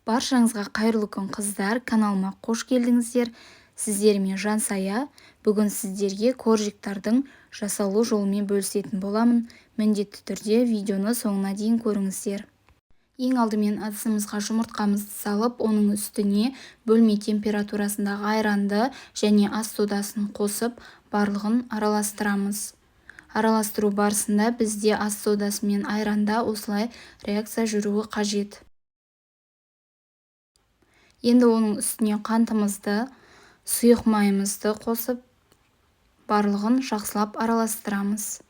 Баршаңызға қайырлы күн қыздар, каналыма қош келдіңіздер. Сіздермен Жансая. Бүгін сіздерге коржиктардың жасалу жолымен бөлісетін боламын. Міндетті түрде видеоны соңына дейін көріңіздер. Ең алдымен ыдысымызға жұмыртқамызды салып, оның үстіне бөлме температурасындағы айранды және ас содасын қосып, барлығын араластырамыз. Араластыру барысында бізде ас содасы мен айранда осылай реакция жүруі қажет. Енді оның үстіне қантымызды, сұйық майымызды қосып, барлығын жақсылап араластырамыз.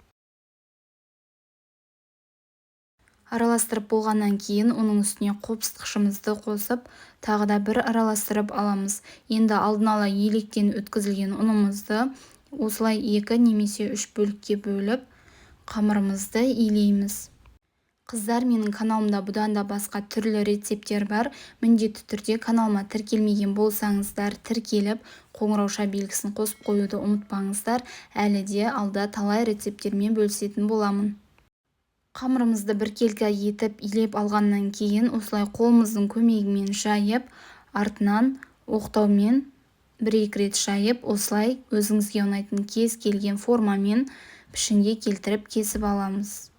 Араластырып болғаннан кейін оның үстіне қопсытқышымызды қосып, тағы да бір араластырып аламыз. Енді алдын ала електен өткізілген ұнымызды осылай 2 немесе 3 бөлікке бөліп, қамырымызды илейміз. Қыздар, менің каналымда бұдан да басқа түрлі рецептер бар. Міндетті түрде каналыма тіркелмеген болсаңыздар, тіркеліп, қоңырауша белгісін қосып қоюды ұмытпаңыздар. Әлі де алда талай рецепттермен бөлісетін боламын. Қамырымызды біркелкі етіп илеп алғаннан кейін осылай қолымыздың көмегімен жайып, артынан оқтаумен 1-2 рет жайып, осылай өзіңізге ұнайтын кез келген формамен пішінге келтіріп кесіп аламыз.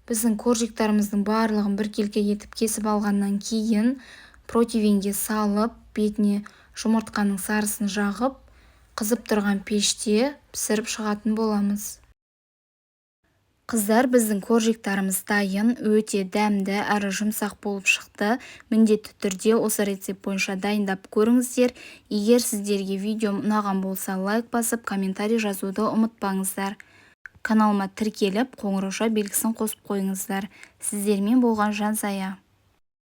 Біздің коржиктарымыздың барлығын біркелкі етіп кесіп алғаннан кейін противеньге салып, бетіне жұмыртқаның сарысын жағып, қызып тұрған пеште пісіріп шығатын боламыз. Қыздар, біздің коржиктарымыз дайын, өте дәмді әрі жұмсақ болып шықты. Міндетті түрде осы рецепт бойынша дайындап көріңіздер. Егер сіздерге видеом ұнаған болса, лайк басып, комментарий жазуды ұмытпаңыздар. Каналыма тіркеліп, қоңырауша белгісін қосып қойыңыздар. Сіздермен болған Жансая.